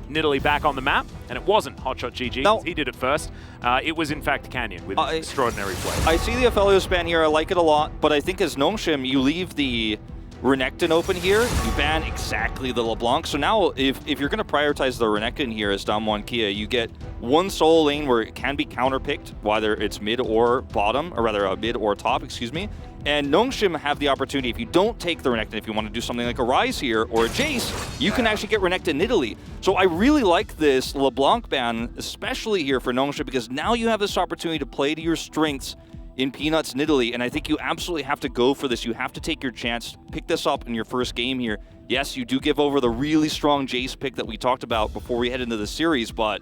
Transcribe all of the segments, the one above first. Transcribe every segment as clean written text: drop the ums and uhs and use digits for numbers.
Nidalee back on the map, and it wasn't Hotshot GG. No. He did it first. It was in fact Canyon with his extraordinary play. I see the Aphelios ban here. I like it a lot, but I think as Nongshim, you leave the Renekton open here. You ban exactly the LeBlanc. So now, if you're going to prioritize the Renekton here as Damwon Kia, you get one solo lane where it can be counterpicked, whether it's mid or bottom, or rather mid or top, excuse me. And Nongshim have the opportunity, if you don't take the Renekton, if you want to do something like a Ryze here or a Jace, you can actually get Renekton Nidalee. So I really like this LeBlanc ban, especially here for Nongshim, because now you have this opportunity to play to your strengths in Peanuts Nidalee, and I think you absolutely have to go for this. You have to take your chance, pick this up in your first game here. Yes, you do give over the really strong Jace pick that we talked about before we head into the series, but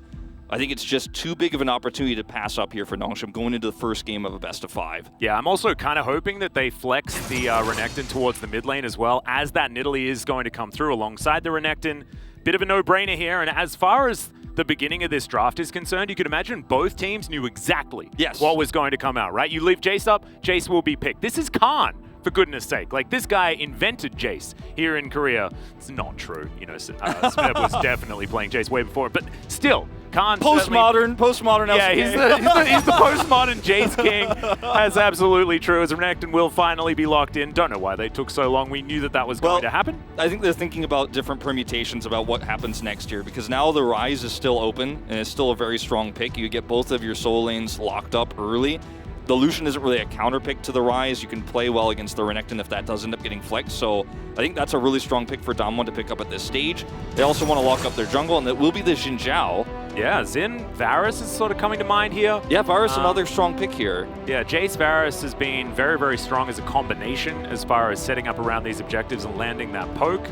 I think it's just too big of an opportunity to pass up here for Nongshim going into the first game of a best-of-5. Yeah, I'm also kind of hoping that they flex the Renekton towards the mid lane as well, as that Nidalee is going to come through alongside the Renekton. Bit of a no-brainer here, and as far as the beginning of this draft is concerned, you could imagine both teams knew exactly what was going to come out, right? You leave Jace up, Jace will be picked. This is Khan, for goodness sake. Like, this guy invented Jace here in Korea. It's not true. You know, Smeb was definitely playing Jace way before it, but still, Khan Postmodern LCK. Yeah, he's the postmodern Jace king. That's absolutely true. As Renekton will finally be locked in. Don't know why they took so long. We knew that that was going to happen. I think they're thinking about different permutations about what happens next year, because now the Ryze is still open, and it's still a very strong pick. You get both of your solo lanes locked up early. The Lucian isn't really a counter pick to the Ryze. You can play well against the Renekton if that does end up getting flexed. So I think that's a really strong pick for Damwon to pick up at this stage. They also want to lock up their jungle, and it will be the Xin Zhao. Yeah, Xin, Varus is sort of coming to mind here. Yeah, Varus, another strong pick here. Yeah, Jace Varus has been very, very strong as a combination as far as setting up around these objectives and landing that poke.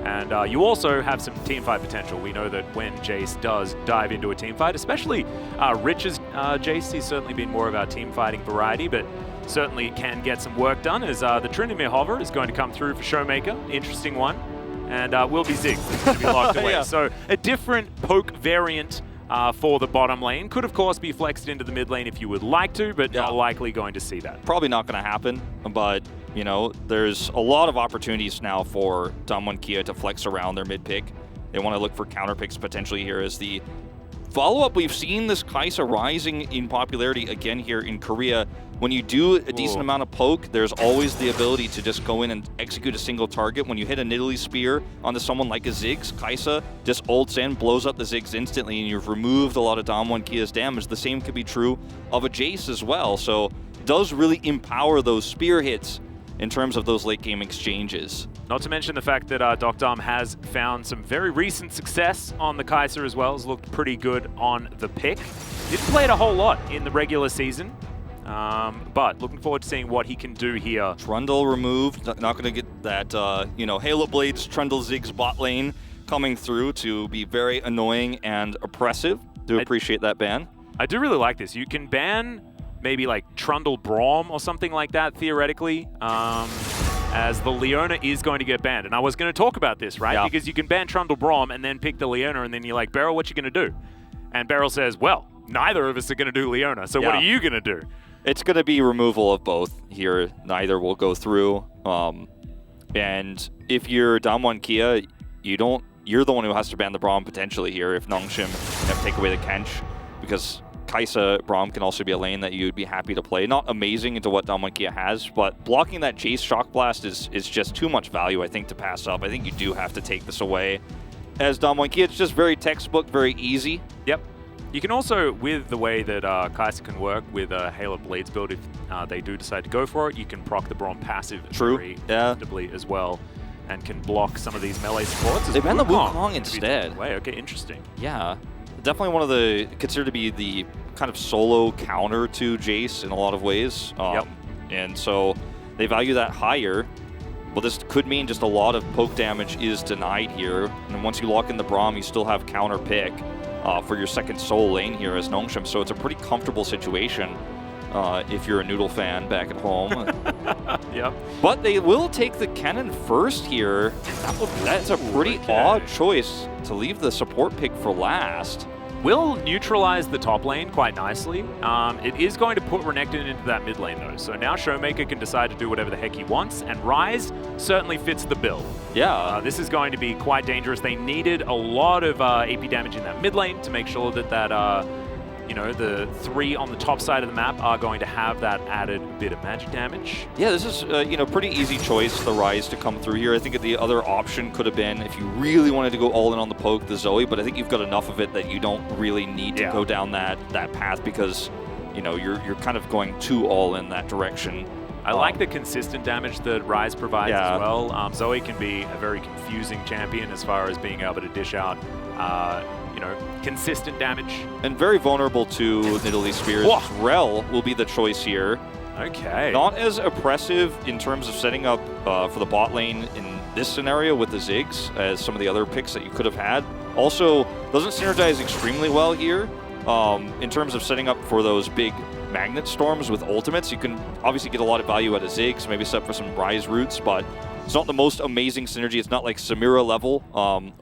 And you also have some teamfight potential. We know that when Jace does dive into a teamfight, especially Rich's Jace, he's certainly been more of our teamfighting variety, but certainly can get some work done as the Tryndamere Hover is going to come through for Showmaker. Interesting one. And will be Ziggs that's going to be locked away. So a different poke variant for the bottom lane. Could, of course, be flexed into the mid lane if you would like to, but not likely going to see that. Probably not going to happen, but you know, there's a lot of opportunities now for Damwon Kia to flex around their mid pick. They want to look for counter picks potentially here as the follow-up. We've seen this Kai'Sa rising in popularity again here in Korea. When you do a decent amount of poke, there's always the ability to just go in and execute a single target. When you hit a Nidalee Spear onto someone like a Ziggs, Kai'Sa just ults in, blows up the Ziggs instantly, and you've removed a lot of Damwon Kia's damage. The same could be true of a Jace as well. So it does really empower those spear hits in terms of those late game exchanges. Not to mention the fact that Dr. has found some very recent success on the Kai'Sa as well. Has looked pretty good on the pick. Didn't play it a whole lot in the regular season, but looking forward to seeing what he can do here. Trundle removed. Not going to get that, you know, Halo Blades Trundle Ziggs bot lane coming through to be very annoying and oppressive. Do appreciate that ban. I do really like this. You can ban maybe like Trundle Braum or something like that, theoretically, as the Leona is going to get banned. And I was going to talk about this, right? Because you can ban Trundle Braum and then pick the Leona, and then you're like, Beryl, what you going to do? And Beryl says, well, neither of us are going to do Leona, so what are you going to do? It's going to be removal of both here. Neither will go through. And if you're Damwon Kia, you're the one who has to ban the Braum potentially here if Nongshim have to take away the Kench, because Kai'Sa Braum can also be a lane that you'd be happy to play. Not amazing into what Damwon Kia has, but blocking that Jace Shock Blast is just too much value, I think, to pass up. I think you do have to take this away. As Damwon Kia, it's just very textbook, very easy. Yep. You can also, with the way that Kai'Sa can work with a Halo Blades build, if they do decide to go for it, you can proc the Braum passive very comfortably as well, and can block some of these melee supports. They banned the Wukong instead. Okay, interesting. Yeah. Definitely one of the, considered to be the kind of solo counter to Jace in a lot of ways. And so they value that higher. Well, this could mean just a lot of poke damage is denied here. And once you lock in the Braum, you still have counter pick for your second solo lane here as Nongshim. So it's a pretty comfortable situation if you're a Noodle fan back at home. But they will take the Kennen first here. That's a pretty odd choice to leave the support pick for last. will neutralize the top lane quite nicely. It is going to put Renekton into that mid lane though. So now Showmaker can decide to do whatever the heck he wants, and Ryze certainly fits the bill. Yeah. This is going to be quite dangerous. They needed a lot of AP damage in that mid lane to make sure that you know, the 3 on the top side of the map are going to have that added bit of magic damage. Yeah, this is, you know, pretty easy choice, the Ryze to come through here. I think the other option could have been, if you really wanted to go all in on the poke, the Zoe, but I think you've got enough of it that you don't really need to go down that path because, you know, you're kind of going too all in that direction. I like the consistent damage that Ryze provides as well. Zoe can be a very confusing champion as far as being able to dish out you know, consistent damage. And very vulnerable to Nidalee Spears. Rel will be the choice here. Okay. Not as oppressive in terms of setting up for the bot lane in this scenario with the Ziggs as some of the other picks that you could have had. Also, doesn't synergize extremely well here in terms of setting up for those big magnet storms with ultimates. You can obviously get a lot of value out of Ziggs, maybe set up for some Ryze roots, but it's not the most amazing synergy. It's not like Samira level,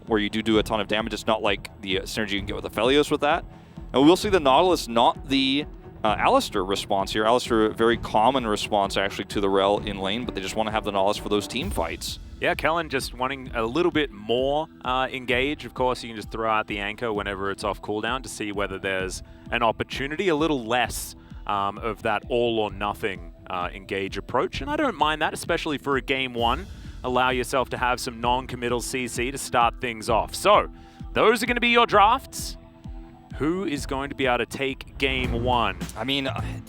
where you do a ton of damage. It's not like the synergy you can get with Aphelios with that. And we'll see the Nautilus, not the Alistar response here. Alistar, a very common response actually to the Rel in lane, but they just want to have the Nautilus for those team fights. Yeah, Kellen just wanting a little bit more engage. Of course, you can just throw out the anchor whenever it's off cooldown to see whether there's an opportunity, a little less of that all or nothing engage approach. And I don't mind that, especially for a game 1. Allow yourself to have some non-committal CC to start things off. So, those are going to be your drafts. Who is going to be able to take game 1? I mean,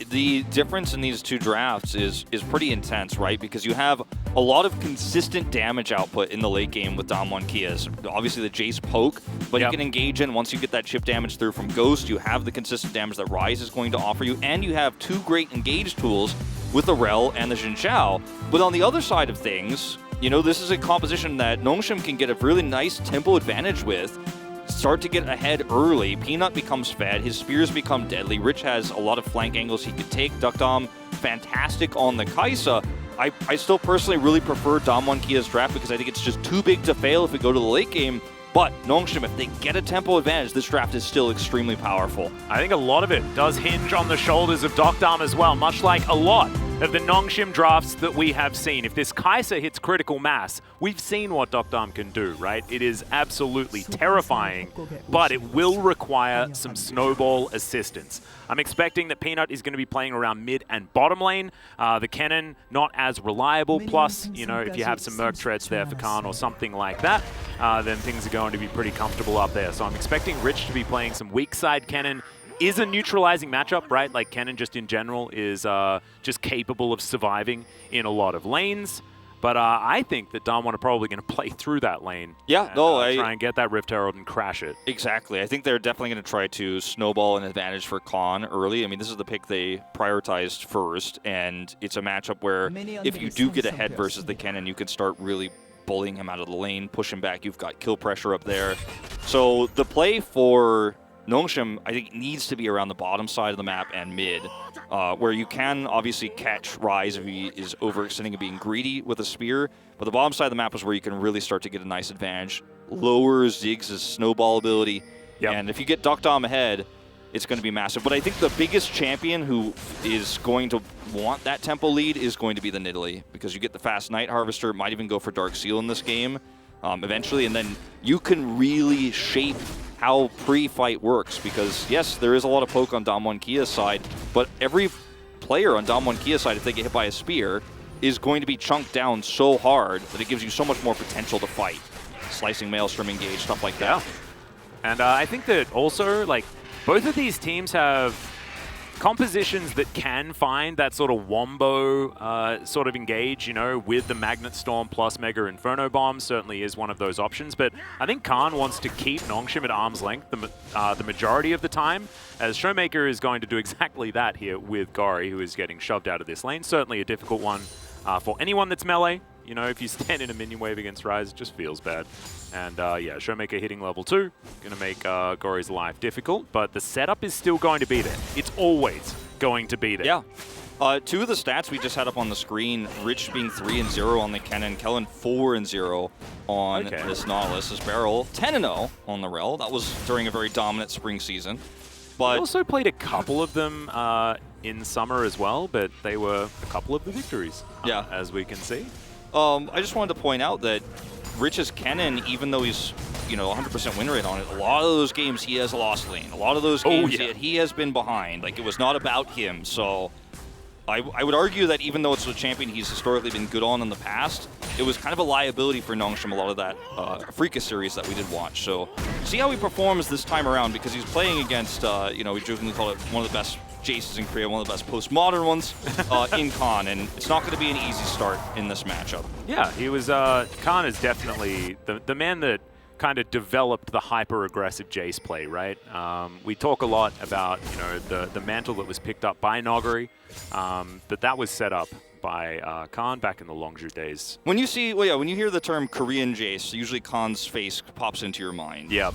the difference in these two drafts is pretty intense, right? Because you have a lot of consistent damage output in the late game with Damwon Kia's. Obviously the Jace poke, but you can engage in once you get that chip damage through from Ghost. You have the consistent damage that Ryze is going to offer you, and you have 2 great engage tools with the Rel and the Xin Zhao. But on the other side of things, you know, this is a composition that Nongshim can get a really nice tempo advantage with. Start to get ahead early. Peanut becomes fed. His spears become deadly. Rich has a lot of flank angles he could take. Duckdom, fantastic on the Kai'Sa. I still personally really prefer Damwon Kia's draft because I think it's just too big to fail if we go to the late game. But Nongshim, if they get a tempo advantage, this draft is still extremely powerful. I think a lot of it does hinge on the shoulders of Duckdom as well, much like a lot of the Nongshim drafts that we have seen. If this Kai'Sa hits critical mass, we've seen what Duckdom can do, right? It is absolutely terrifying, but it will require some snowball assistance. I'm expecting that Peanut is going to be playing around mid and bottom lane. The Kennen, not as reliable. Plus, you know, if you have some Merc Treads there for Khan or something like that, then things are going to be pretty comfortable up there. So I'm expecting Rich to be playing some weak side Kennen. Is a neutralizing matchup, right? Like Kennen just in general is just capable of surviving in a lot of lanes. But I think that Damwon are probably going to play through that lane. Yeah, and, try and get that Rift Herald and crash it. Exactly. I think they're definitely going to try to snowball an advantage for Khan early. I mean, this is the pick they prioritized first, and it's a matchup where if you do get ahead versus the Kennen, you can start really bullying him out of the lane, push him back. You've got kill pressure up there. So the play for Nongshim, I think, needs to be around the bottom side of the map and mid, where you can obviously catch Ryze if he is overextending and being greedy with a spear, but the bottom side of the map is where you can really start to get a nice advantage. Lowers Ziggs' snowball ability, and if you get Duckdom ahead, it's going to be massive. But I think the biggest champion who is going to want that tempo lead is going to be the Nidalee, because you get the fast Night Harvester, might even go for Dark Seal in this game eventually, and then you can really shape how pre-fight works, because yes, there is a lot of poke on Damwon Kia's side, but every player on Damwon Kia's side, if they get hit by a spear, is going to be chunked down so hard that it gives you so much more potential to fight. Slicing Maelstrom engage, stuff like that. And I think that also, like, both of these teams have compositions that can find that sort of wombo sort of engage, you know, with the Magnet Storm plus Mega Inferno Bomb certainly is one of those options. But I think Khan wants to keep Nongshim at arm's length the majority of the time, as Showmaker is going to do exactly that here with Gori, who is getting shoved out of this lane. Certainly a difficult one for anyone that's melee. You know, if you stand in a minion wave against Ryze, it just feels bad. And yeah, Showmaker hitting level 2, going to make Gori's life difficult, but the setup is still going to be there. It's always going to be there. Yeah. Two of the stats we just had up on the screen, Rich being 3-0 on the Kennen, Kellen 4-0 on this Nautilus. This Barrel 10-0 on the Rel. That was during a very dominant spring season. But we also played a couple of them in summer as well, but they were a couple of the victories, as we can see. I just wanted to point out that Rich's Kennen, even though he's 100% win rate on it, a lot of those games he has lost lane. A lot of those games he has been behind. Like, it was not about him. So I would argue that even though it's a champion he's historically been good on in the past, it was kind of a liability for Nongshim, a lot of that Afrika series that we did watch. So see how he performs this time around, because he's playing against, we jokingly call it one of the best Jaces in Korea, one of the best postmodern ones in Khan, and it's not going to be an easy start in this matchup. Yeah, he was, Khan is definitely the man that kind of developed the hyper-aggressive Jace play, right? We talk a lot about, the mantle that was picked up by Noguri, but that was set up by Khan back in the Round2 days. When you see, when you hear the term Korean Jace, usually Khan's face pops into your mind. Yeah.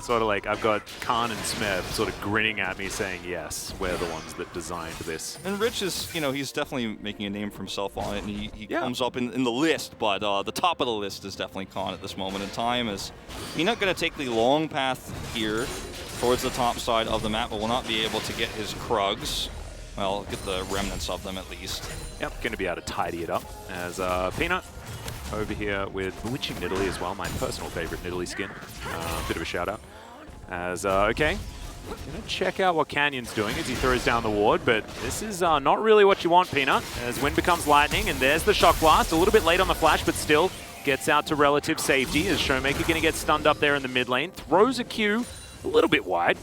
Sort of like I've got Khan and Smith sort of grinning at me saying, yes, we're the ones that designed this. And Rich is, he's definitely making a name for himself on it, and he comes up in the list, but the top of the list is definitely Khan at this moment in time. As he's not going to take the long path here towards the top side of the map, but will not be able to get his Krugs. Well, get the remnants of them at least. Yep, going to be able to tidy it up as Peanut over here with Bewitching Nidalee as well, my personal favorite Nidalee skin. Bit of a shout out. As, okay, going to check out what Canyon's doing as he throws down the ward, but this is not really what you want, Peanut, as Wind becomes Lightning, and there's the Shock Blast, a little bit late on the flash, but still gets out to relative safety as Showmaker going to get stunned up there in the mid lane, throws a Q a little bit wide.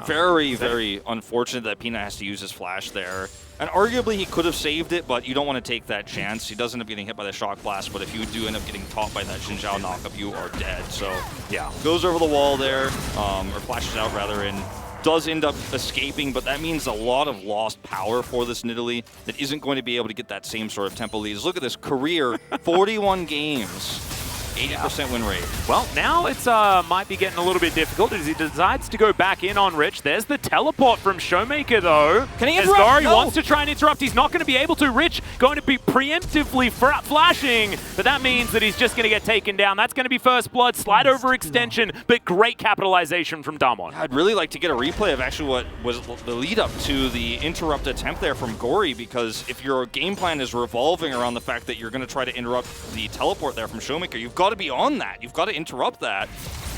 Very, very unfortunate that Peanut has to use his flash there. And arguably he could have saved it, but you don't want to take that chance. He does end up getting hit by the Shock Blast, but if you do end up getting caught by that Xinjiao knockup, you are dead. So yeah, goes over the wall there, or flashes out rather, and does end up escaping, but that means a lot of lost power for this Nidalee that isn't going to be able to get that same sort of tempo leads. Look at this career, 41 games. 80% win rate. Well, now it's might be getting a little bit difficult as he decides to go back in on Rich. There's the teleport from Showmaker, though. Can he interrupt? As Gori wants to try and interrupt. He's not going to be able to. Rich going to be preemptively flashing, but that means that he's just going to get taken down. That's going to be first blood, slide over extension, but great capitalization from Damwon. I'd really like to get a replay of actually what was the lead up to the interrupt attempt there from Gori, because if your game plan is revolving around the fact that you're going to try to interrupt the teleport there from Showmaker, you've got to be on that. You've got to interrupt that.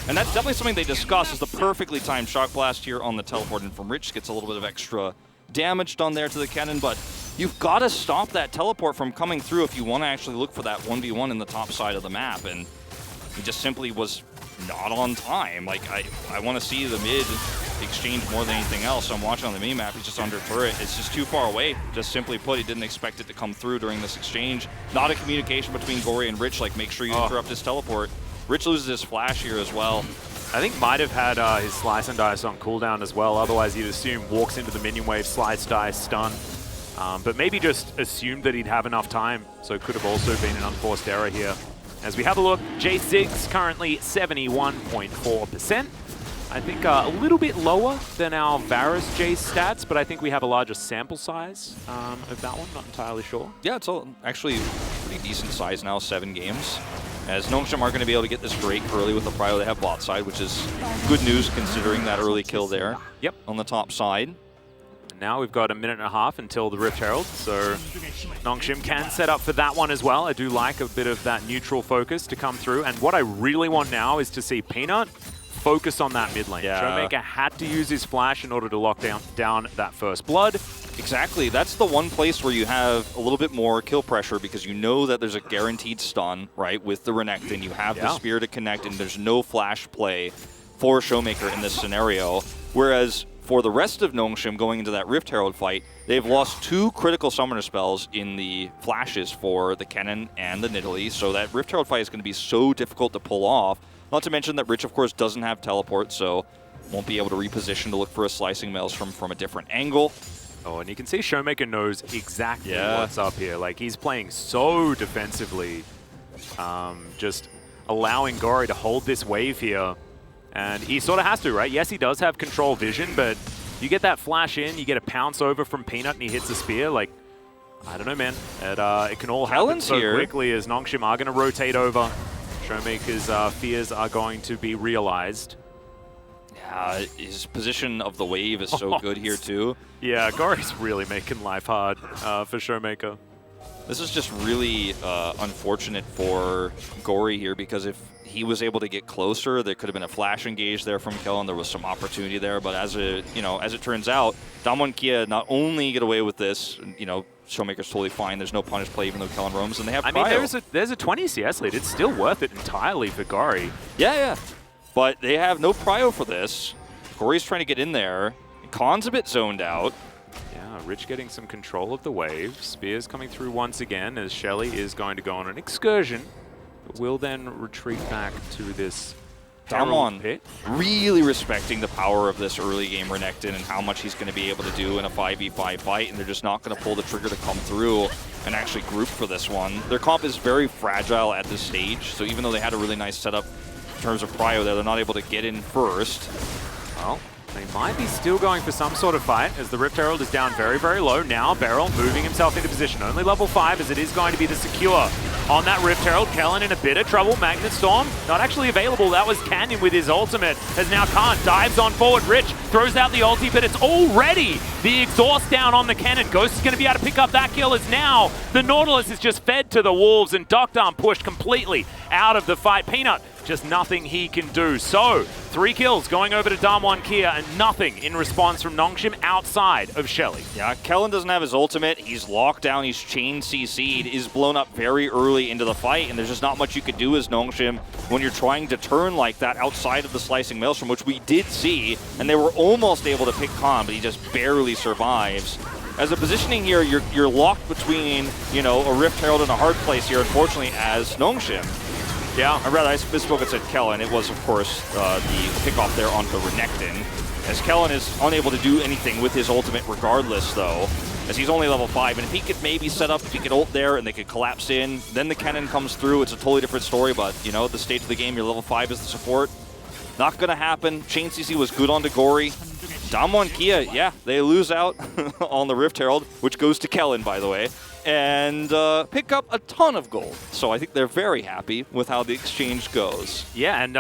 And that's definitely something they discuss, is the perfectly timed Shock Blast here on the teleport, and from Rich gets a little bit of extra damage done there to the cannon, but you've got to stop that teleport from coming through if you want to actually look for that 1v1 in the top side of the map, and he just simply was not on time. Like, I want to see the mid exchange more than anything else. So I'm watching on the mini map, he's just under turret. It's just too far away, just simply put. He didn't expect it to come through during this exchange. Not a communication between Gori and Rich, like make sure you interrupt his teleport. Rich loses his flash here as well. I think might have had his Slice and Dice on cooldown as well. Otherwise, you'd assume walks into the minion wave, Slice, Dice, stun. But maybe just assumed that he'd have enough time. So it could have also been an unforced error here. As we have a look, J6 currently 71.4%. I think a little bit lower than our Varus Jace stats, but I think we have a larger sample size of that one. Not entirely sure. Yeah, it's actually pretty decent size now, 7 games. As Nongshim are going to be able to get this break early with the prio they have bot side, which is good news considering that early kill there. Yep. On the top side. And now we've got a minute and a half until the Rift Herald, so Nongshim can set up for that one as well. I do like a bit of that neutral focus to come through, and what I really want now is to see Peanut focus on that mid lane. Yeah. Showmaker had to use his flash in order to lock down that first blood. Exactly. That's the one place where you have a little bit more kill pressure, because you know that there's a guaranteed stun, right, with the Renekton. You have the spear to connect, and there's no flash play for Showmaker in this scenario. Whereas for the rest of Nongshim going into that Rift Herald fight, they've lost 2 critical summoner spells in the flashes for the Kennen and the Nidalee, so that Rift Herald fight is going to be so difficult to pull off. Not to mention that Rich, of course, doesn't have teleport, so won't be able to reposition to look for a slicing maelstrom from a different angle. Oh, and you can see Showmaker knows exactly what's up here. Like, he's playing so defensively, just allowing Gori to hold this wave here. And he sort of has to, right? Yes, he does have control vision, but You get that flash in, you get a pounce over from Peanut, and he hits a spear. Like, I don't know, man. It can all happen so quickly as Nongshim are going to rotate over. Showmaker's fears are going to be realized. Yeah, his position of the wave is so good here, too. Yeah, Gory's really making life hard for Showmaker. This is just really unfortunate for Gory here, because if he was able to get closer, there could have been a flash engage there from Kellen. There was some opportunity there, but as it turns out, Damwon Kia not only get away with this, Showmaker's totally fine. There's no punish play even though Kellen roams, and they have Cryo. There's a 20 CS lead. It's still worth it entirely for Gory. Yeah. But they have no Cryo for this. Gory's trying to get in there. Khan's a bit zoned out. Yeah, Rich getting some control of the wave. Spears coming through once again as Shelly is going to go on an excursion, but will then retreat back to this Damwon pit. Really respecting the power of this early game Renekton and how much he's going to be able to do in a 5v5 fight, and they're just not going to pull the trigger to come through and actually group for this one. Their comp is very fragile at this stage, so even though they had a really nice setup in terms of Cryo there, they're not able to get in first. Well, they might be still going for some sort of fight as the Rift Herald is down very, very low. Now Beryl moving himself into position. Only level 5 as it is going to be the secure on that Rift Herald. Kellen in a bit of trouble. Magnet Storm not actually available. That was Canyon with his ultimate as now Khan dives on forward. Rich throws out the ulti, but it's already the exhaust down on the cannon. Ghost is going to be able to pick up that kill as now the Nautilus is just fed to the wolves and Doctarm pushed completely out of the fight. Peanut, just nothing he can do. So, 3 kills going over to Damwon Kia and nothing in response from Nongshim outside of Shelly. Yeah, Kellen doesn't have his ultimate. He's locked down. He's chain CC'd. He's blown up very early into the fight, and there's just not much you could do as Nongshim when you're trying to turn like that outside of the slicing maelstrom, which we did see, and they were almost able to pick Khan, but he just barely survives. As a positioning here, you're locked between, a Rift Herald and a hard place here, unfortunately, as Nongshim. Yeah, I misspoke and said Kellen. It was, of course, the pickoff there onto Renekton. As Kellen is unable to do anything with his ultimate regardless, though, as he's only level 5. And if he could maybe set up, if he could ult there and they could collapse in, then the cannon comes through. It's a totally different story, but, at the stage of the game, you're level 5 as the support. Not going to happen. Chain CC was good onto Gory. Damwon Kia, yeah, they lose out on the Rift Herald, which goes to Kellen, by the way, and pick up a ton of gold. So I think they're very happy with how the exchange goes. Yeah, and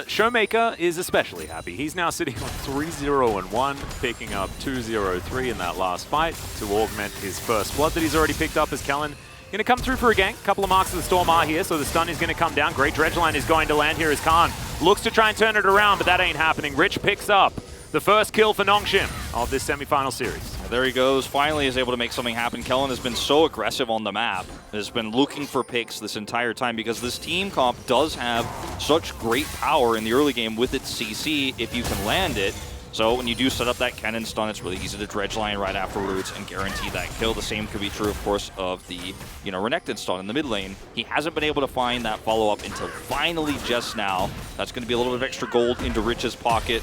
Showmaker is especially happy. He's now sitting on 3-0-1, picking up 2-0-3 in that last fight to augment his first blood that he's already picked up as Kellen going to come through for a gank. A couple of marks of the Storm are here, so the stun is going to come down. Great Dredge Line is going to land here as Khan looks to try and turn it around, but that ain't happening. Rich picks up the first kill for Nongshim of this semifinal series. There he goes. Finally is able to make something happen. Kellen has been so aggressive on the map. Has been looking for picks this entire time because this team comp does have such great power in the early game with its CC if you can land it. So when you do set up that cannon stun, it's really easy to dredge line right afterwards and guarantee that kill. The same could be true, of course, of the Renekton stun in the mid lane. He hasn't been able to find that follow-up until finally just now. That's going to be a little bit of extra gold into Rich's pocket,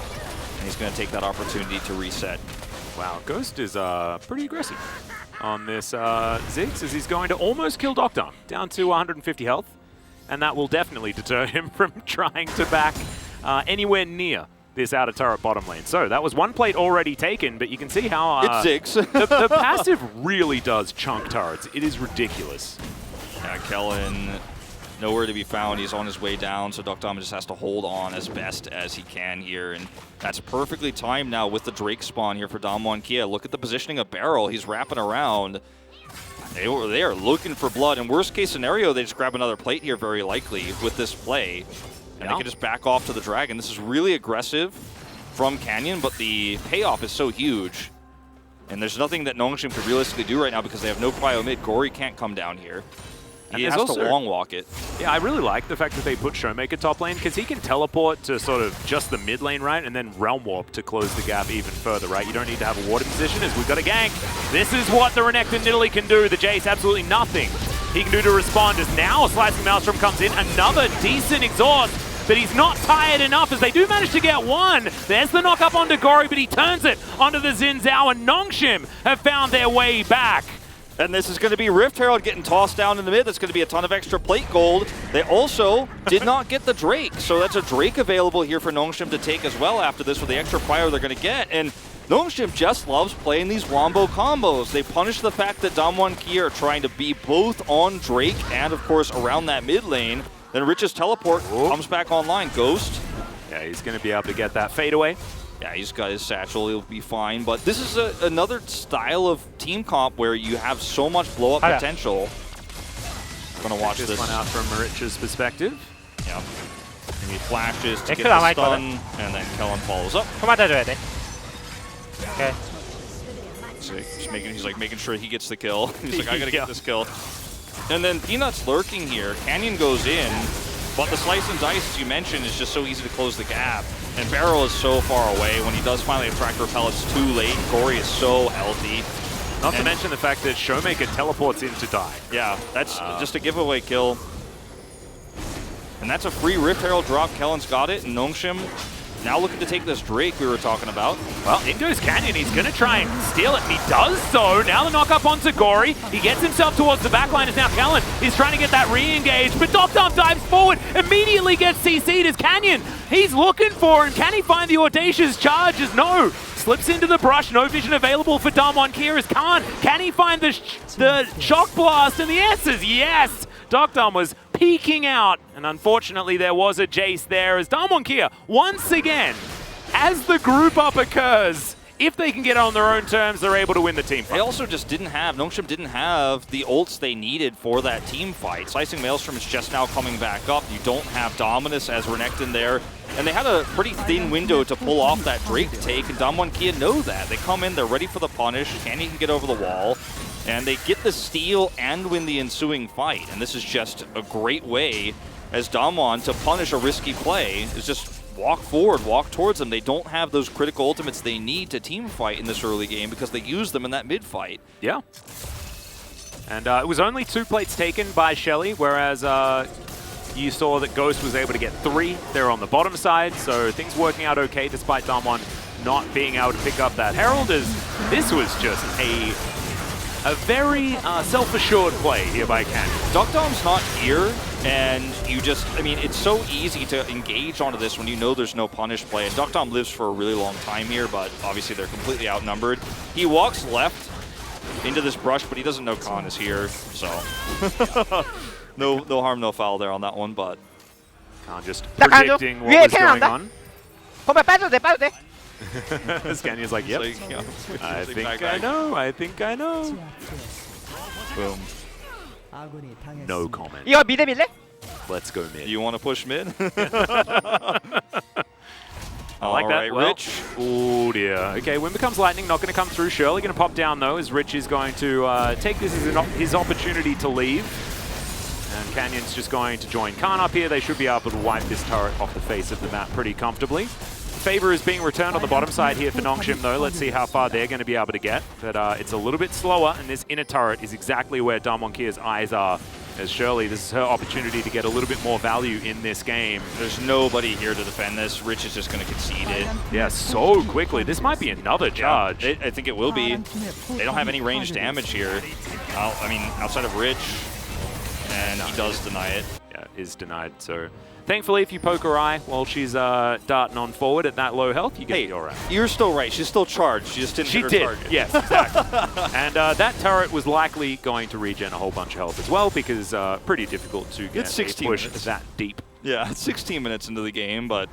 and he's going to take that opportunity to reset. Wow, Ghost is pretty aggressive on this Ziggs as he's going to almost kill Doctarm, down to 150 health, and that will definitely deter him from trying to back anywhere near this outer turret bottom lane. So that was one plate already taken, but you can see how it's Ziggs. the passive really does chunk turrets. It is ridiculous. Yeah, Kellen nowhere to be found. He's on his way down, so Doctarm just has to hold on as best as he can here, and that's perfectly timed now with the Drake spawn here for Damwon Kia. Look at the positioning of Beryl. He's wrapping around. They are looking for blood. In worst case scenario, they just grab another plate here very likely with this play. And they can just back off to the Dragon. This is really aggressive from Canyon, but the payoff is so huge. And there's nothing that Nongshim could realistically do right now because they have no cryo mid. Gory can't come down here. He has to long walk it. Yeah, I really like the fact that they put Showmaker top lane because he can teleport to sort of just the mid lane, right? And then Realm Warp to close the gap even further, right? You don't need to have a water position as we've got a gank. This is what the Renekton Nidalee can do. The Jace absolutely nothing he can do to respond as now a Slicing Maelstrom comes in. Another decent exhaust. But he's not tired enough as they do manage to get one. There's the knock up onto Gory, but he turns it onto the Xin Zhao, and Nongshim have found their way back. And this is going to be Rift Herald getting tossed down in the mid. That's going to be a ton of extra plate gold. They also did not get the Drake, so that's a Drake available here for Nongshim to take as well after this with the extra fire they're going to get. And Noamshim just loves playing these wombo combos. They punish the fact that Damwon Kia are trying to be both on Drake and, of course, around that mid lane. Then Rich's teleport comes back online. Ghost. Yeah, he's going to be able to get that fadeaway. Yeah, he's got his satchel. He'll be fine. But this is another style of team comp where you have so much blow-up potential. I'm going to watch this one out from Rich's perspective. Yeah. And he flashes to get the stun, and then Kellen follows up. Okay. So he's like making sure he gets the kill. He's like, I gotta get this kill. And then Peanut's lurking here. Canyon goes in, but the slice and dice, as you mentioned, is just so easy to close the gap. And Barrel is so far away. When he does finally attract repel, it's too late. Gory is so healthy. Not to mention the fact that Showmaker teleports in to die. Yeah, that's just a giveaway kill. And that's a free Rift Herald drop. Kellen's got it, and Noamshim now looking to take this Drake we were talking about. Well, in goes Canyon. He's going to try and steal it, and he does so. Now the knock up onto Gory. He gets himself towards the backline as now Kellen is trying to get that re-engage, but Doctom dives forward, immediately gets CC'd as Canyon. He's looking for him. Can he find the audacious charges? No. Slips into the brush. No vision available for Damwon Kia as Khan. Can he find the shock blast? And the answer is yes. Doctom was peeking out, and unfortunately there was a Jace there as Damwon Kia, once again, as the group up occurs, if they can get on their own terms, they're able to win the team fight. They also just Noamshim didn't have the ults they needed for that team fight. Slicing Maelstrom is just now coming back up. You don't have Dominus as Renekton there. And they had a pretty thin window to pull off that Drake take, and Damwon Kia know that. They come in, they're ready for the punish. Canyon can get over the wall, and they get the steal and win the ensuing fight. And this is just a great way as Damwon to punish a risky play, is just walk forward, walk towards them. They don't have those critical ultimates they need to team fight in this early game because they use them in that mid fight. Yeah. And it was only 2 plates taken by Shelly, whereas you saw that Ghost was able to get 3 there on the bottom side, so things working out okay despite Damwon not being able to pick up that Herald. As this was just a very self-assured play here by Canyon. Doctom's not here, and you just, I mean, it's so easy to engage onto this when you know there's no punish play. And Doctom lives for a really long time here, but obviously they're completely outnumbered. He walks left into this brush, but he doesn't know Khan is here, so no harm, no foul there on that one, but Khan just predicting what was going on. Canyon's like, yep. Like, yeah, I think I know. Boom. No comment. 이거 미드 밀래? Let's go mid. You want to push mid? I like that. Right, well, Rich. Oh dear. Okay, Wind becomes lightning. Not going to come through. Shirley going to pop down though, as Rich is going to take this as his opportunity to leave. And Canyon's just going to join Khan up here. They should be able to wipe this turret off the face of the map pretty comfortably. Favor is being returned on the bottom side here for Noamshim though. Let's see how far they're going to be able to get. But it's a little bit slower, and this inner turret is exactly where Damwon Kia's eyes are. As Shirley, this is her opportunity to get a little bit more value in this game. There's nobody here to defend this. Rich is just going to concede it. Yeah, so quickly. This might be another charge. Yeah, I think it will be. They don't have any range damage here. I mean, outside of Rich, and he does deny it. Yeah, is denied. So thankfully, if you poke her eye while she's darting on forward at that low health, you get your right. You're still right. She's still charged. She just didn't hit her target. Yes, exactly. And that turret was likely going to regen a whole bunch of health as well, because pretty difficult to get a push that deep. Yeah, it's 16 minutes into the game, but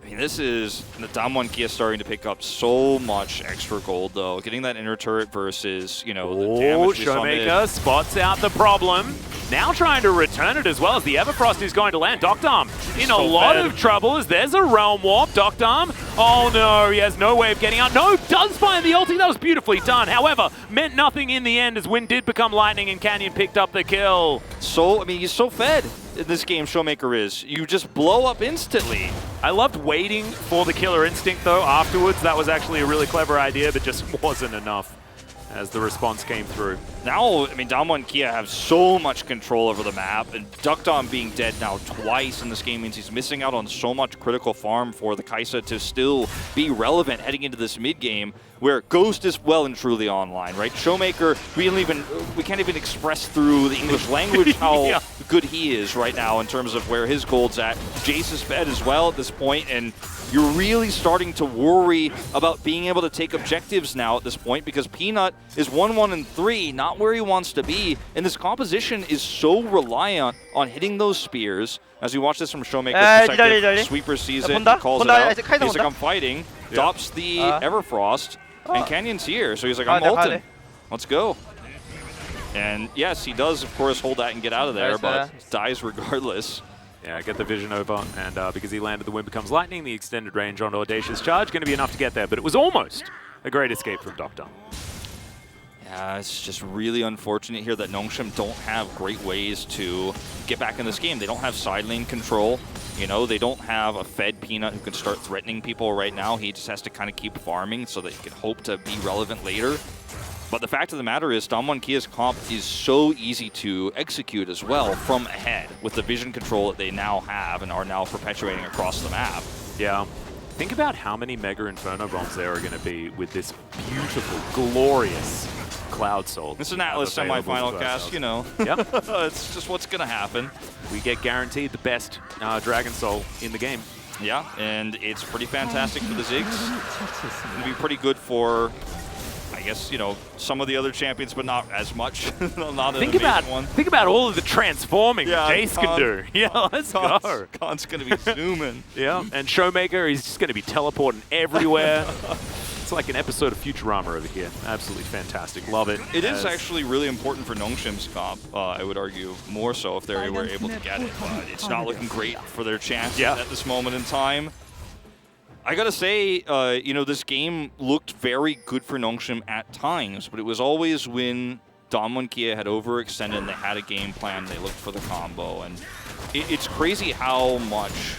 I mean, this is the Damwon Kia starting to pick up so much extra gold, though. Getting that inner turret versus, you know, the damage we saw mid. Showmaker spots out the problem. Now trying to return it as well as the Everfrost is going to land. Doctom in a lot of trouble as there's a Realm Warp. Doctom, oh no, he has no way of getting out. No, does find the ulti. That was beautifully done. However, meant nothing in the end as Wind did become lightning and Canyon picked up the kill. So, I mean, he's so fed in this game, Showmaker is. You just blow up instantly. I loved waiting for the killer instinct though afterwards. That was actually a really clever idea, but just wasn't enough as the response came through. Now, I mean, Damwon Kia have so much control over the map, and Doctom being dead now twice in this game means he's missing out on so much critical farm for the Kai'Sa to still be relevant heading into this mid game, where Ghost is well and truly online, right? Showmaker, we can't even express through the English language how good he is right now in terms of where his gold's at. Jace is fed as well at this point, and you're really starting to worry about being able to take objectives now at this point because Peanut is 1-1-3, not where he wants to be, and this composition is so reliant on hitting those spears. As we watch this from Showmaker's perspective, Sweeper sees it, calls it out. He's like, I'm fighting, drops the Everfrost, and Canyon's here, so he's like, I'm ulting. Let's go. And yes, he does, of course, hold that and get out of there, but dies regardless. Yeah, get the vision over, and because he landed the Wind Becomes Lightning, the extended range on Audacious Charge, going to be enough to get there, but it was almost a great escape from Dr. Yeah, it's just really unfortunate here that Nongshim don't have great ways to get back in this game. They don't have side lane control. You know, they don't have a fed Peanut who can start threatening people right now. He just has to kind of keep farming so that he can hope to be relevant later. But the fact of the matter is, Damwon Kia's comp is so easy to execute as well from ahead with the vision control that they now have and are now perpetuating across the map. Yeah. Think about how many Mega Inferno bombs there are going to be with this beautiful, glorious Cloud Soul. It's an Atlas semi-final cast, you know. Yep. It's just what's going to happen. We get guaranteed the best Dragon Soul in the game. Yeah, and it's pretty fantastic for the Ziggs. It's going to be pretty good for, I guess, you know, some of the other champions, but not as much. Not think about all of the transforming Jace can do. Yeah, let's go. Khan's going to be zooming. Yeah, and Showmaker, he's just going to be teleporting everywhere. It's like an episode of Futurama over here. Absolutely fantastic. Love it. It is actually really important for Nongshim's comp, I would argue, more so if they were able to get it. But it's not looking great for their chances at this moment in time. I gotta say, you know, this game looked very good for Nongshim at times, but it was always when Damwon Kia had overextended and they had a game plan, they looked for the combo. And it's crazy how much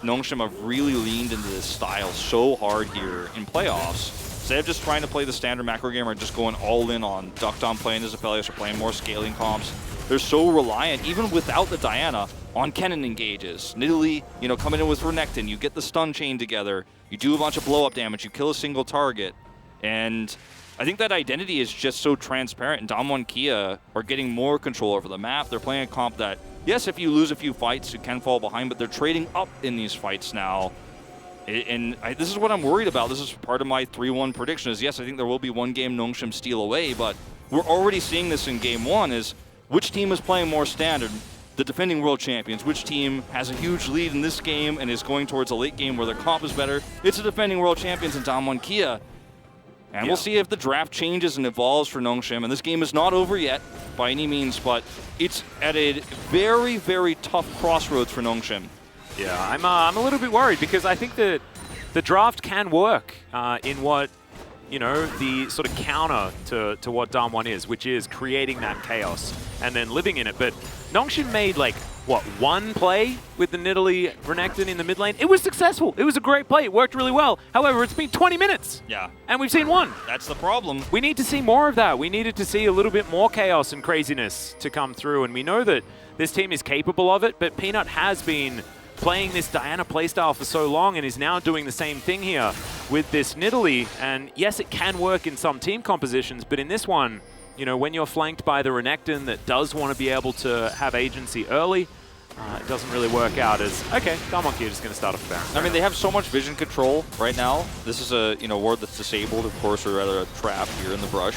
Nongshim have really leaned into this style so hard here in playoffs. Instead of just trying to play the standard macro game or just going all in on Duckdom playing as Aphelios or playing more scaling comps, they're so reliant, even without the Diana, on Kennen engages. Nidalee, you know, coming in with Renekton, you get the stun chain together, you do a bunch of blow-up damage, you kill a single target, and I think that identity is just so transparent, and Damwon Kia are getting more control over the map. They're playing a comp that, yes, if you lose a few fights, you can fall behind, but they're trading up in these fights now. And this is what I'm worried about. This is part of my 3-1 prediction is, yes, I think there will be one game Nongshim steal away, but we're already seeing this in game one is which team is playing more standard? The defending world champions. Which team has a huge lead in this game and is going towards a late game where their comp is better? It's the defending world champions and Damwon Kia. And we'll see if the draft changes and evolves for Nongshim. And this game is not over yet by any means, but it's at a very, very tough crossroads for Nongshim. Yeah, I'm a little bit worried because I think that the draft can work in what, you know, the sort of counter to what Damwon is, which is creating that chaos and then living in it. But Nongshim made, like, what, one play with the Nidalee Renekton in the mid lane? It was successful. It was a great play. It worked really well. However, it's been 20 minutes. Yeah. And we've seen one. That's the problem. We need to see more of that. We needed to see a little bit more chaos and craziness to come through. And we know that this team is capable of it, but Peanut has been playing this Diana playstyle for so long and is now doing the same thing here with this Nidalee. And yes, it can work in some team compositions, but in this one, you know, when you're flanked by the Renekton that does want to be able to have agency early, it doesn't really work out as, okay, Damwon Kia is just going to start off the Baron. I mean, they have so much vision control right now. This is a, you know, ward that's disabled, of course, or rather a trap here in the brush.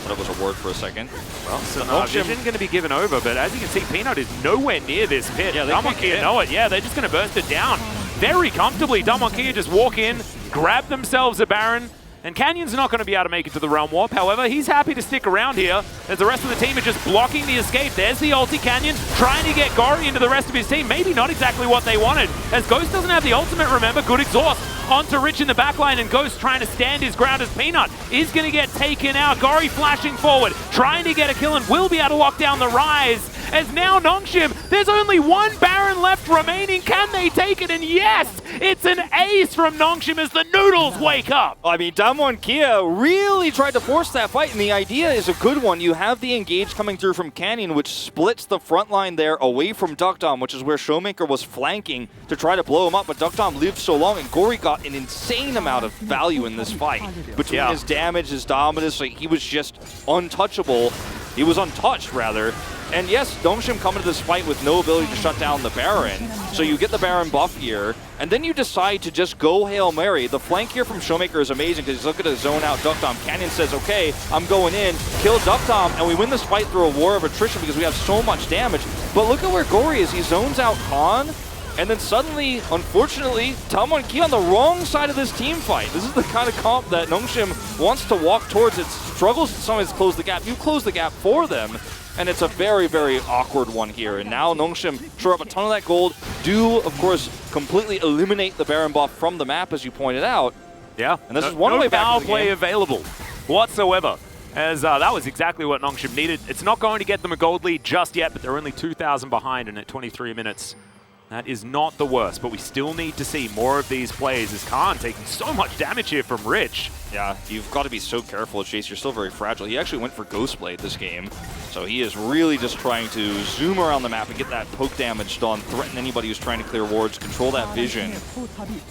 But it was a ward for a second. Well, so vision going to be given over, but as you can see, Peanut is nowhere near this pit. Yeah, Damwon Kia know it. Yeah, they're just going to burst it down very comfortably. Damwon Kia just walk in, grab themselves a Baron, and Canyon's not going to be able to make it to the Realm Warp. However, he's happy to stick around here as the rest of the team are just blocking the escape. There's the ulti Canyon trying to get Gori into the rest of his team. Maybe not exactly what they wanted, as Ghost doesn't have the ultimate, remember. Good exhaust onto Rich in the backline, and Ghost trying to stand his ground as Peanut is going to get taken out. Gori flashing forward, trying to get a kill, and will be able to lock down the Rise. As now Nongshim, there's only one Baron left remaining. Can they take it? And yes, it's an ace from Nongshim as the Noodles wake up. I mean, Damwon Kia really tried to force that fight, and the idea is a good one. You have the engage coming through from Canyon, which splits the front line there away from Duckdom, which is where Showmaker was flanking to try to blow him up, but Duckdom lived so long, and Gori got an insane amount of value in this fight. Between his damage, his dominance, like, he was just untouchable. He was untouched, rather. And yes, Nongshim come into this fight with no ability to shut down the Baron, so you get the Baron buff here, and then you decide to just go Hail Mary. The flank here from Showmaker is amazing because he's looking to zone out Duckdom. Canyon says, okay, I'm going in, kill Duckdom, and we win this fight through a war of attrition because we have so much damage. But look at where Gory is. He zones out Khan, and then suddenly, unfortunately, Damwon on the wrong side of this team fight. This is the kind of comp that Nongshim wants to walk towards. It struggles to sometimes close the gap. You close the gap for them, and it's a very, very awkward one here. And now Nongshim shore up a ton of that gold, do, of course, completely eliminate the Baron buff from the map, as you pointed out. Yeah, and this is one way back power to the play game. available whatsoever. As that was exactly what Nongshim needed. It's not going to get them a gold lead just yet, but they're only 2,000 behind, and at 23 minutes, that is not the worst, but we still need to see more of these plays as Khan taking so much damage here from Rich. Yeah, you've got to be so careful, Chase. You're still very fragile. He actually went for Ghostblade this game, so he is really just trying to zoom around the map and get that poke damage done, threaten anybody who's trying to clear wards, control that vision.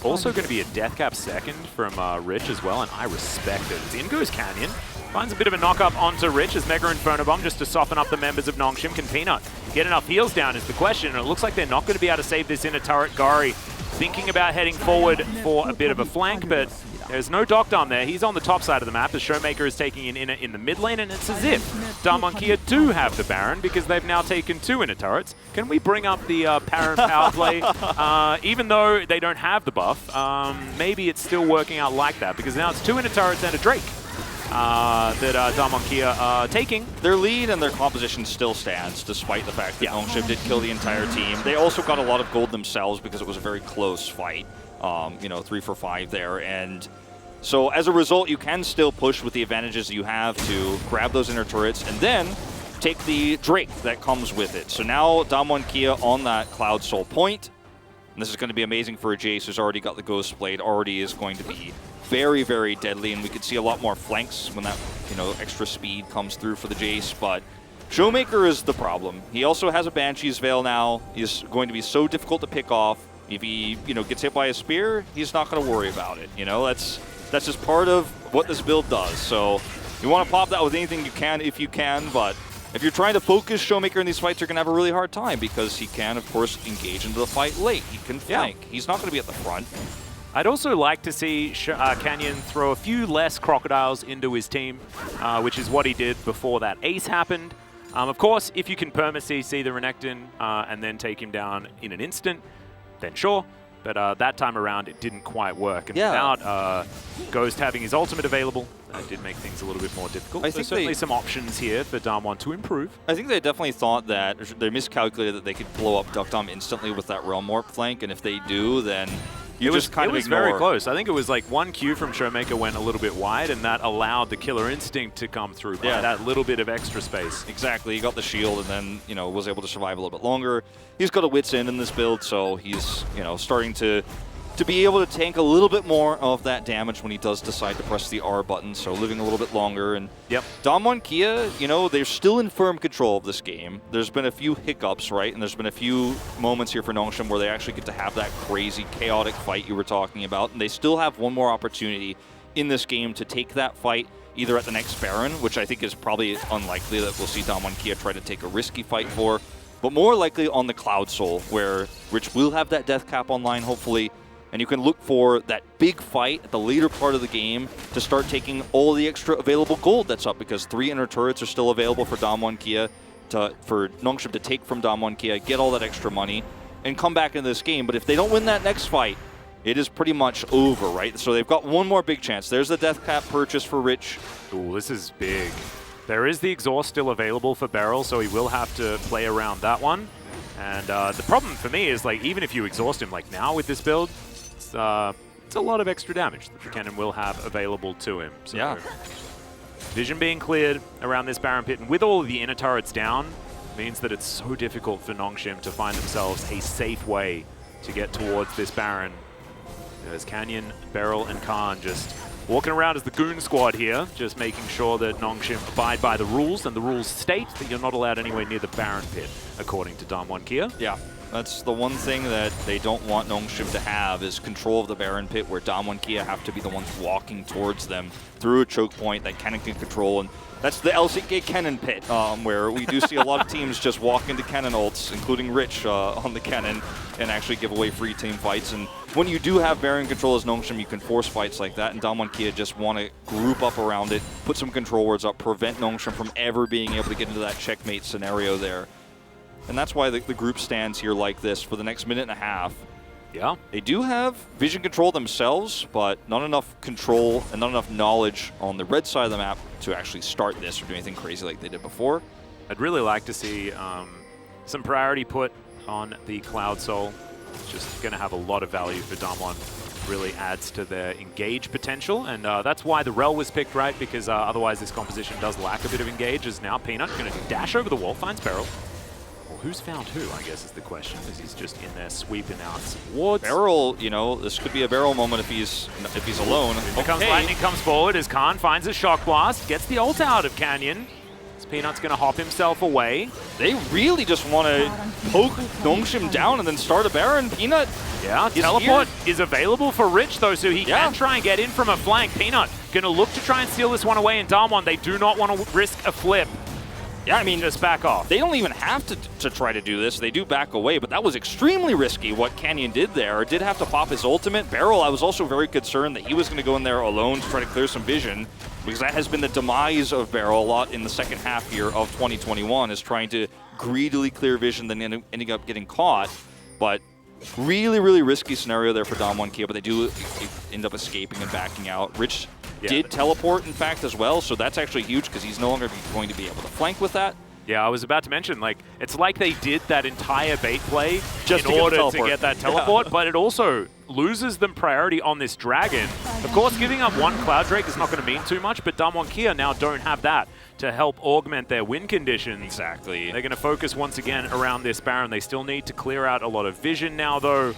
Also going to be a death cap second from Rich as well, and I respect it. As in goes Canyon. Finds a bit of a knock-up onto Rich as Mega Inferno Bomb just to soften up the members of Nongshim. Can Peanut get enough heals down is the question, and it looks like they're not going to be able to save this inner turret. Gari thinking about heading forward for a bit of a flank, but there's no Duckdom there. He's on the top side of the map as Showmaker is taking an inner in the mid lane, and it's as if Damwon do have the Baron because they've now taken 2 inner turrets. Can we bring up the Baron power play? Even though they don't have the buff, maybe it's still working out like that because now it's 2 inner turrets and a Drake. That Damwon are taking. Their lead and their composition still stands, despite the fact that Nongshim did kill the entire team. They also got a lot of gold themselves because it was a very close fight. 3 for 5 there. And so as a result, you can still push with the advantages you have to grab those inner turrets and then take the Drake that comes with it. So now Damwon on that Cloud Soul point. And this is going to be amazing for a Jace who's already got the Ghost Blade, already is going to be very, very deadly, and we could see a lot more flanks when that, extra speed comes through for the Jace, but Showmaker is the problem. He also has a Banshee's Veil now. He's going to be so difficult to pick off. If he, gets hit by a spear, he's not going to worry about it. That's just part of what this build does. So you want to pop that with anything you can if you can, but if you're trying to focus Showmaker in these fights, you're going to have a really hard time because he can, of course, engage into the fight late. He can flank. Yeah. He's not going to be at the front. I'd also like to see Canyon throw a few less crocodiles into his team, which is what he did before that ace happened. Of course, if you can perma-CC the Renekton and then take him down in an instant, then sure. But that time around, it didn't quite work. And without Ghost having his ultimate available, that did make things a little bit more difficult. I think certainly some options here for Damwon to improve. I think they definitely thought that they miscalculated that they could blow up Duckdom instantly with that Realm Warp flank, and if they do, then it was very close. I think it was like 1 Q from Showmaker went a little bit wide, and that allowed the Killer Instinct to come through by that little bit of extra space. Exactly. He got the shield and then, was able to survive a little bit longer. He's got a Wit's End in this build, so he's, starting to be able to tank a little bit more of that damage when he does decide to press the R button, so living a little bit longer. And Damwon, they're still in firm control of this game. There's been a few hiccups, right? And there's been a few moments here for Nongshim where they actually get to have that crazy, chaotic fight you were talking about. And they still have one more opportunity in this game to take that fight either at the next Baron, which I think is probably unlikely that we'll see Damwon try to take a risky fight for, but more likely on the Cloud Soul, where Rich will have that death cap online, hopefully. And you can look for that big fight at the later part of the game to start taking all the extra available gold that's up, because 3 inner turrets are still available for Damwon for Nongshim to take from Damwon, get all that extra money, and come back into this game. But if they don't win that next fight, it is pretty much over, right? So they've got one more big chance. There's the death cap purchase for Rich. Ooh, this is big. There is the exhaust still available for Beryl, so he will have to play around that one. And the problem for me is, even if you exhaust him, now with this build, it's a lot of extra damage that the cannon will have available to him. So vision being cleared around this Baron pit, and with all of the inner turrets down, means that it's so difficult for Nongshim to find themselves a safe way to get towards this Baron. There's Canyon, Beryl, and Khan just walking around as the goon squad here, just making sure that Nongshim abide by the rules, and the rules state that you're not allowed anywhere near the Baron pit, according to Damwon. Yeah. That's the one thing that they don't want Nongshim to have is control of the Baron pit, where Damwon Kia have to be the ones walking towards them through a choke point that Kennen can control. And that's the LCK Kennen pit, where we do see a lot of teams just walk into Kennen ults, including Rich on the Kennen, and actually give away free team fights. And when you do have Baron control as Nongshim, you can force fights like that, and Damwon Kia just want to group up around it, put some control wards up, prevent Nongshim from ever being able to get into that checkmate scenario there. And that's why the group stands here like this for the next minute and a half. Yeah. They do have vision control themselves, but not enough control and not enough knowledge on the red side of the map to actually start this or do anything crazy like they did before. I'd really like to see some priority put on the Cloud Soul. It's just going to have a lot of value for Damwon. Really adds to their engage potential, and that's why the Rel was picked, right? Because otherwise this composition does lack a bit of engage, as now Peanut going to dash over the wall, finds Beryl. Who's found who, I guess, is the question, as he's just in there sweeping out some wards. Beryl, you know, this could be a Beryl moment if he's alone. Here comes Lightning, comes forward as Khan finds a Shock Blast, gets the ult out of Canyon. As Peanut's going to hop himself away. They really just want to poke Nongshim down and then start a Baron. Peanut, yeah, teleport is available for Rich, though, so he can try and get in from a flank. Peanut going to look to try and steal this one away, and Damwon, they do not want to risk a flip. Yeah, I mean, just back off. They don't even have to try to do this. They do back away, but that was extremely risky what Canyon did there. Did have to pop his ultimate. Beryl, I was also very concerned that he was going to go in there alone to try to clear some vision, because that has been the demise of Beryl a lot in the second half here of 2021, is trying to greedily clear vision, then ending up getting caught. But really, really risky scenario there for Damwon Kia, but they do end up escaping and backing out. Rich did teleport, in fact, as well, so that's actually huge because he's no longer going to be able to flank with that. Yeah, I was about to mention, like, it's like they did that entire bait play just in order to get that teleport, but it also loses them priority on this dragon. Of course, giving up one Cloud Drake is not going to mean too much, but Damwon Kia now don't have that to help augment their win conditions. Exactly. They're going to focus once again around this Baron. They still need to clear out a lot of vision now, though,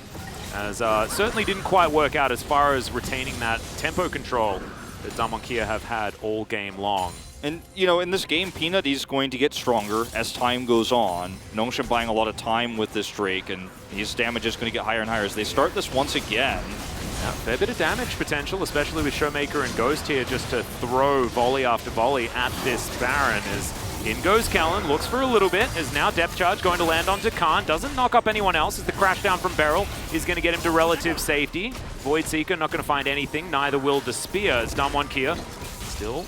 as certainly didn't quite work out as far as retaining that tempo control that Damwon Kia have had all game long. And, you know, in this game, Peanut is going to get stronger as time goes on. Nongshim buying a lot of time with this Drake, and his damage is going to get higher and higher as they start this once again. Yeah, fair bit of damage potential, especially with Showmaker and Ghost here, just to throw volley after volley at this Baron. As in goes Kellen, looks for a little bit, as now Depth Charge going to land onto Khan. Doesn't knock up anyone else, as the crash down from Beryl is going to get him to relative safety. Void Seeker not going to find anything, neither will the Spear, as Damwon Kia still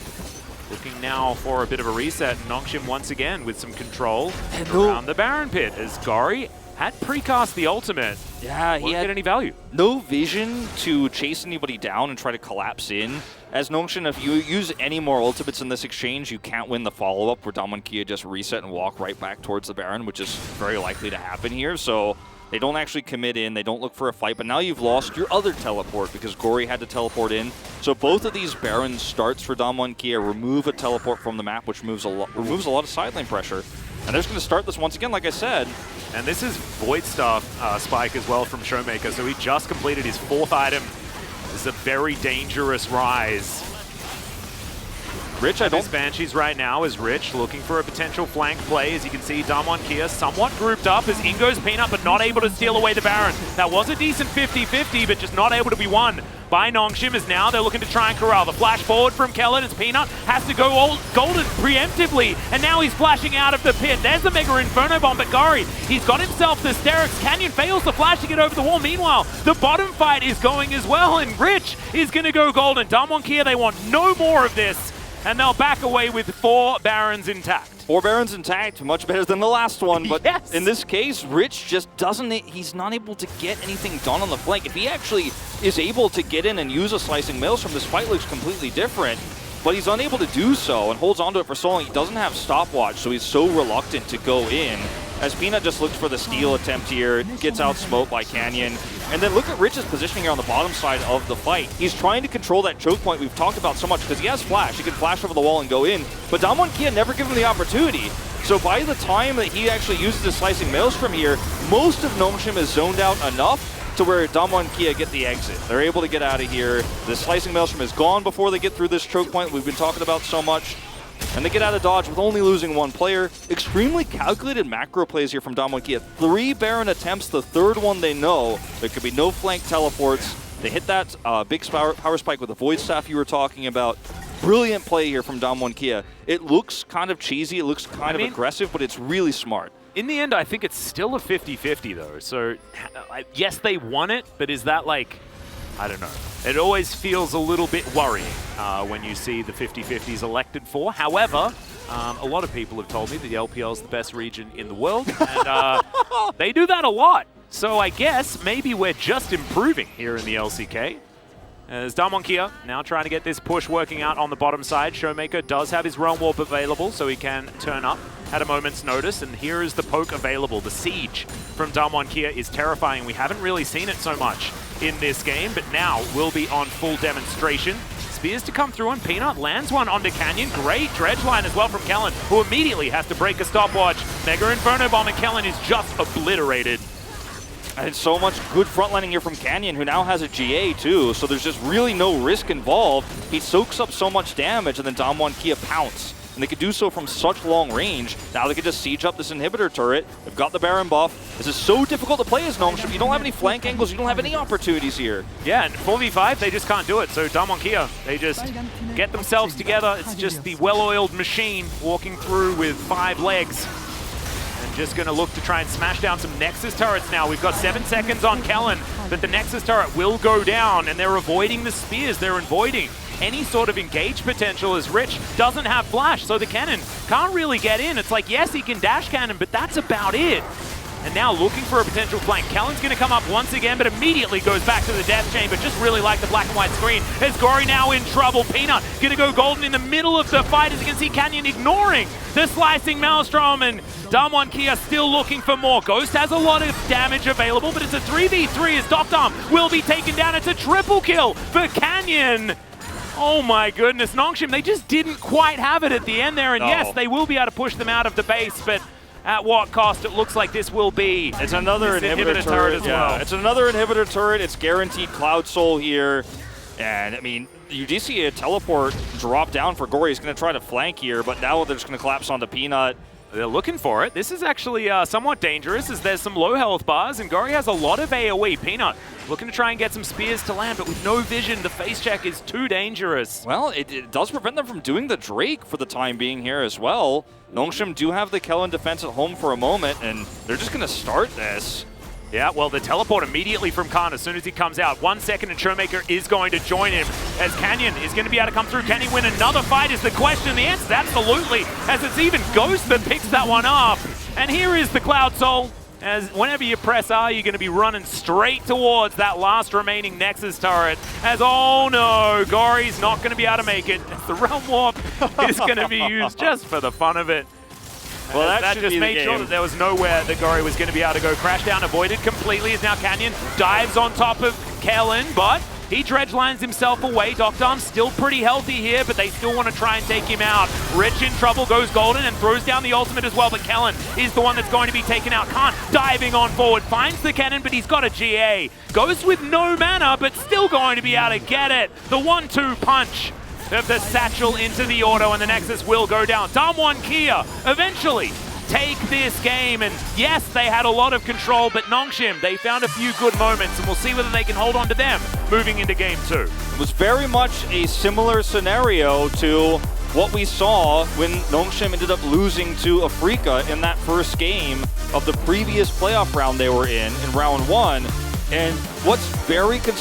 looking now for a bit of a reset. Nongshim once again with some control around the Baron pit, as Gori had precast the ultimate. Yeah, he had get any value. No vision to chase anybody down and try to collapse in. As Nongshim, if you use any more ultimates in this exchange, you can't win the follow-up where Damwon Kia just reset and walk right back towards the Baron, which is very likely to happen here. So they don't actually commit in, they don't look for a fight, but now you've lost your other teleport because Gori had to teleport in. So both of these Baron starts for Damwon Kia remove a teleport from the map, which removes a lot of side lane pressure. And they're just going to start this once again, like I said. And this is Void Staff spike as well from Showmaker, so he just completed his 4th item. This is a very dangerous rise. Rich, I don't... Banshees right now is Rich looking for a potential flank play. As you can see, Damwon Kia somewhat grouped up as in goes Peanut, but not able to steal away the Baron. That was a decent 50-50, but just not able to be won by Nongshim, as now they're looking to try and corral. The flash forward from Kellen as Peanut has to go golden preemptively, and now he's flashing out of the pit. There's the Mega Inferno Bomb, but Gori, he's got himself the Sterix. Canyon fails the flash to get over the wall. Meanwhile, the bottom fight is going as well, and Rich is going to go golden. Damwon Kia, they want no more of this, and they'll back away with 4 Barons intact. 4 Barons intact, much better than the last one, but yes. In this case, Rich just he's not able to get anything done on the flank. If he actually is able to get in and use a Slicing Maelstrom, this fight looks completely different, but he's unable to do so and holds onto it for so long. He doesn't have stopwatch, so he's so reluctant to go in. As Peanut just looks for the steal attempt here, gets out smoked by Canyon. And then look at Rich's positioning here on the bottom side of the fight. He's trying to control that choke point we've talked about so much because he has flash. He can flash over the wall and go in. But Damwon Kia never give him the opportunity. So by the time that he actually uses the Slicing Maelstrom here, most of Nongshim is zoned out enough to where Damwon Kia get the exit. They're able to get out of here. The Slicing Maelstrom is gone before they get through this choke point we've been talking about so much. And they get out of dodge with only losing one player. Extremely calculated macro plays here from Damwon Kia. 3 Baron attempts, the third one they know. There could be no flank teleports. They hit that big power spike with the Void Staff you were talking about. Brilliant play here from Damwon Kia. It looks kind of cheesy, it looks kind of aggressive, but it's really smart. In the end, I think it's still a 50-50 though. So, yes, they won it, but is that like, I don't know. It always feels a little bit worrying when you see the 50-50s elected for. However, a lot of people have told me that the LPL is the best region in the world, and they do that a lot. So I guess maybe we're just improving here in the LCK. As Damwon Kia now trying to get this push working out on the bottom side. Showmaker does have his Realm Warp available, so he can turn up at a moment's notice. And here is the poke available. The siege from Damwon Kia is terrifying. We haven't really seen it so much in this game, but now will be on full demonstration. Spears to come through, and Peanut lands one onto Canyon. Great dredge line as well from Kellen, who immediately has to break a stopwatch. Mega Inferno Bomb, and Kellen is just obliterated. And so much good frontlining here from Canyon, who now has a GA too, so there's just really no risk involved. He soaks up so much damage, and then Damwon Kia pounce. And they could do so from such long range. Now they could just siege up this inhibitor turret. They've got the Baron buff. This is so difficult to play as Gnome. You don't have any flank angles, you don't have any opportunities here. Yeah, and 4v5, they just can't do it. So Damwon Kia, they just get themselves together. It's just the well-oiled machine walking through with 5 legs. And just going to look to try and smash down some Nexus turrets now. We've got 7 seconds on Kellen, but the Nexus turret will go down, and they're avoiding the spears. They're avoiding any sort of engage potential, as Rich doesn't have flash, so the cannon can't really get in. It's like, yes, he can dash cannon, but that's about it. And now looking for a potential flank. Kellen's going to come up once again, but immediately goes back to the death chamber. Just really like the black and white screen. As Gory now in trouble. Peanut going to go golden in the middle of the fight. As you can see, Canyon ignoring the slicing Maelstrom, and Damwon Kia still looking for more. Ghost has a lot of damage available, but it's a 3v3 as Doctom will be taken down. It's a triple kill for Canyon. Oh my goodness, Nongshim, they just didn't quite have it at the end there, and yes, they will be able to push them out of the base, but at what cost? It looks like this will be. It's another inhibitor turret as well. It's another inhibitor turret. It's guaranteed Cloud Soul here. And I mean, you do see a teleport drop down for Gory. He's going to try to flank here, but now they're just going to collapse onto Peanut. They're looking for it. This is actually somewhat dangerous, as there's some low health bars, and Gory has a lot of AoE. Peanut looking to try and get some spears to land, but with no vision, the face check is too dangerous. Well, it does prevent them from doing the Drake for the time being here as well. Nongshim do have the Kellen defense at home for a moment, and they're just going to start this. Yeah, well, the teleport immediately from Khan as soon as he comes out. 1 second, and Showmaker is going to join him, as Canyon is going to be able to come through. Can he win another fight is the question. The answer is absolutely, as it's even Ghost that picks that one up. And here is the Cloud Soul, as whenever you press R, you're going to be running straight towards that last remaining Nexus turret. As, oh no, Gory's not going to be able to make it. The Realm Warp is going to be used just for the fun of it. Well, that just made sure that there was nowhere that Gory was going to be able to go. Crash down avoided completely, as now Canyon dives on top of Kellen, but he dredge lines himself away. Doctom's still pretty healthy here, but they still want to try and take him out. Rich in trouble, goes golden and throws down the ultimate as well, but Kellen is the one that's going to be taken out. Khan diving on forward, finds the cannon, but he's got a GA. Goes with no mana, but still going to be able to get it. The 1-2 punch of the satchel into the auto, and the Nexus will go down. Damwon Kia eventually take this game, and yes, they had a lot of control, but Nongshim, they found a few good moments, and we'll see whether they can hold on to them moving into game 2. It was very much a similar scenario to what we saw when Nongshim ended up losing to Afrika in that first game of the previous playoff round they were in round 1. And what's very concerning